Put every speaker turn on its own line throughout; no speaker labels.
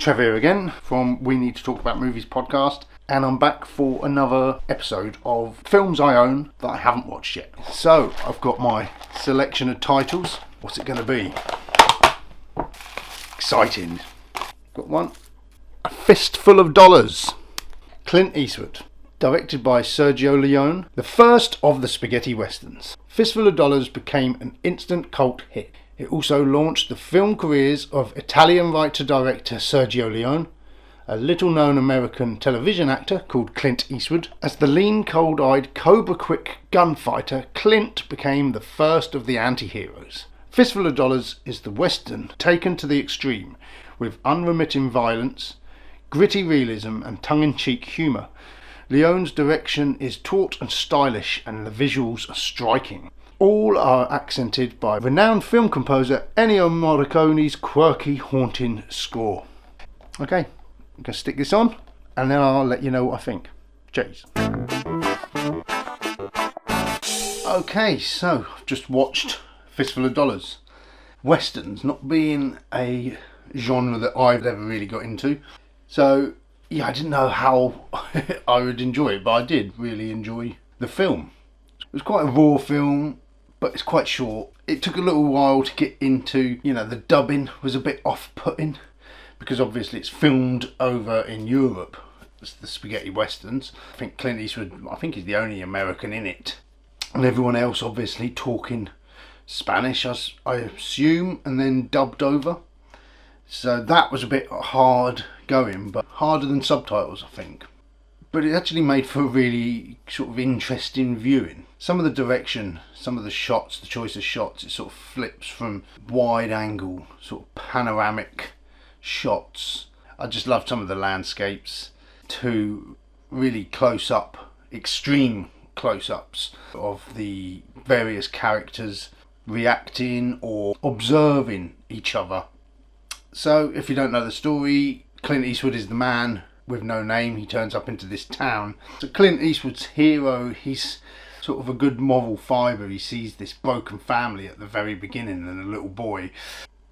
Trev here again from We Need to Talk About Movies podcast, and I'm back for another episode of films I own that I haven't watched yet. So I've got my selection of titles. What's it going to be? Exciting. Got one. A Fistful of Dollars. Clint Eastwood. Directed by Sergio Leone, the first of the spaghetti westerns. Fistful of Dollars became an instant cult hit. It also launched the film careers of Italian writer-director Sergio Leone, a little-known American television actor called Clint Eastwood. As the lean, cold-eyed, cobra-quick gunfighter, Clint became the first of the anti-heroes. Fistful of Dollars is the western taken to the extreme, with unremitting violence, gritty realism and tongue-in-cheek humour. Leone's direction is taut and stylish, and the visuals are striking. All are accented by renowned film composer Ennio Morricone's quirky, haunting score. Okay, I'm going to stick this on, and then I'll let you know what I think. Cheers. Okay, so I've just watched Fistful of Dollars. Westerns not being a genre that I've ever really got into. So, yeah, I didn't know how I would enjoy it, but I did really enjoy the film. It was quite a raw film, but it's quite short. It took a little while to get into, the dubbing was a bit off-putting, because obviously it's filmed over in Europe. It's the spaghetti westerns. I think Clint Eastwood, is the only American in it. And everyone else obviously talking Spanish, I assume, and then dubbed over. So that was a bit hard going, but harder than subtitles, I think. But it actually made for a really sort of interesting viewing. Some of the direction, some of the shots, the choice of shots, it sort of flips from wide angle, sort of panoramic shots. I just loved some of the landscapes to really close up, extreme close-ups of the various characters reacting or observing each other. So if you don't know the story, Clint Eastwood is the man with no name. He turns up into this town. So Clint Eastwood's hero, he's sort of a good moral fibre. He sees this broken family at the very beginning and a little boy,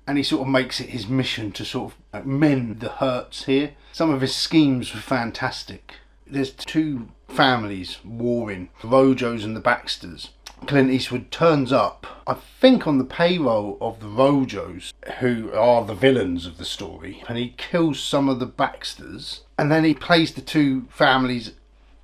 and he sort of makes it his mission to sort of mend the hurts here. Some of his schemes were fantastic. There's two families warring, the Rojos and the Baxters. Clint Eastwood turns up, I think, on the payroll of the Rojos, who are the villains of the story, and he kills some of the Baxters, and then he plays the two families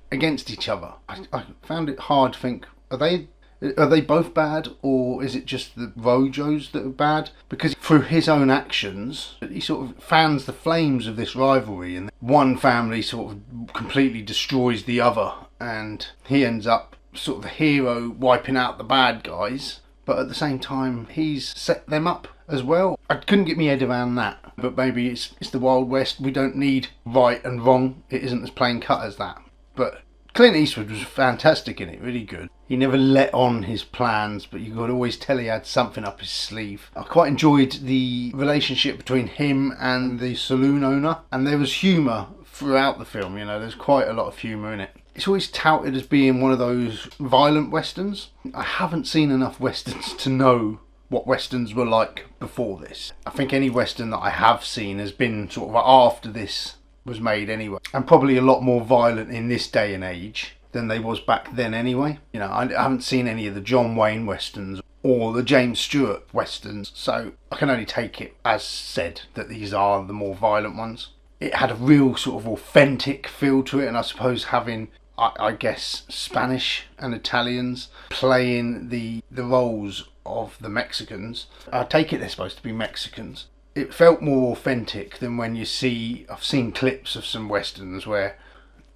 against each other. I found it hard to think, are they both bad, or is it just the Rojos that are bad? Because through his own actions, he sort of fans the flames of this rivalry, and one family sort of completely destroys the other, and he ends up sort of the hero wiping out the bad guys, but at the same time he's set them up as well. I couldn't get my head around that, but maybe it's the Wild West. We don't need right and wrong. It isn't as plain cut as that. But Clint Eastwood was fantastic in it, really good. He never let on his plans, but you could always tell he had something up his sleeve. I quite enjoyed the relationship between him and the saloon owner, and there was humour throughout the film. There's quite a lot of humour in it. It's always touted as being one of those violent westerns. I haven't seen enough westerns to know what westerns were like before this. I think any western that I have seen has been sort of after this was made anyway, and probably a lot more violent in this day and age than they was back then anyway. I haven't seen any of the John Wayne westerns or the James Stewart westerns, so I can only take it as said that these are the more violent ones. It had a real sort of authentic feel to it, and I suppose having, I guess, Spanish and Italians playing the roles of the Mexicans. I take it they're supposed to be Mexicans. It felt more authentic than when I've seen clips of some westerns where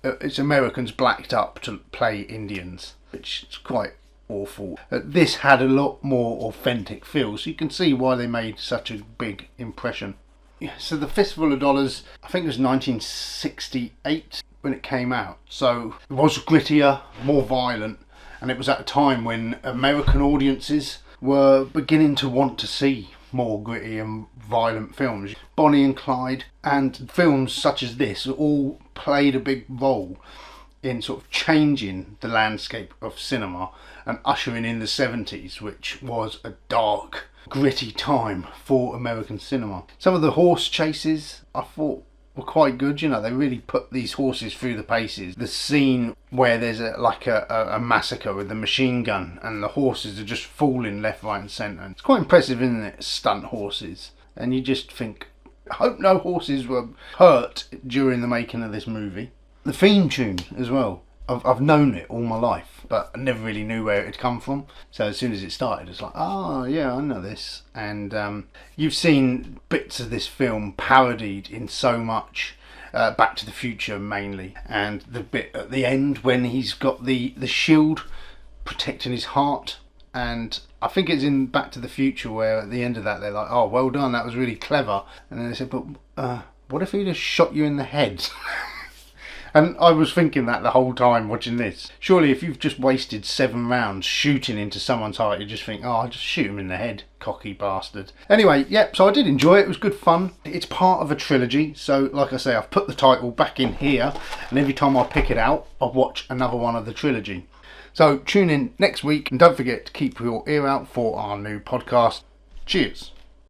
it's Americans blacked up to play Indians, which is quite awful. This had a lot more authentic feel, so you can see why they made such a big impression. Yeah, so the Fistful of Dollars, I think it was 1968 when it came out, so it was grittier, more violent, and it was at a time when American audiences were beginning to want to see more gritty and violent films. Bonnie and Clyde and films such as this all played a big role in sort of changing the landscape of cinema and ushering in the 70s, which was a dark, gritty time for American cinema. Some of the horse chases I thought were quite good. You know, they really put these horses through the paces. The scene where there's a massacre with the machine gun and the horses are just falling left, right and centre. It's quite impressive, isn't it? Stunt horses. And you just think, I hope no horses were hurt during the making of this movie. The theme tune as well. I've known it all my life, but I never really knew where it had come from. So as soon as it started, it's like, oh yeah, I know this. And you've seen bits of this film parodied in so much. Back to the Future mainly, and the bit at the end when he's got the shield protecting his heart. And I think it's in Back to the Future where at the end of that they're like, oh, well done, that was really clever. And then they said, but what if he just shot you in the head? And I was thinking that the whole time watching this. Surely if you've just wasted 7 rounds shooting into someone's heart, you just think, oh, I'll just shoot him in the head, cocky bastard. Anyway, yep, so I did enjoy it. It was good fun. It's part of a trilogy. So like I say, I've put the title back in here, and every time I pick it out, I'll watch another one of the trilogy. So tune in next week, and don't forget to keep your ear out for our new podcast. Cheers.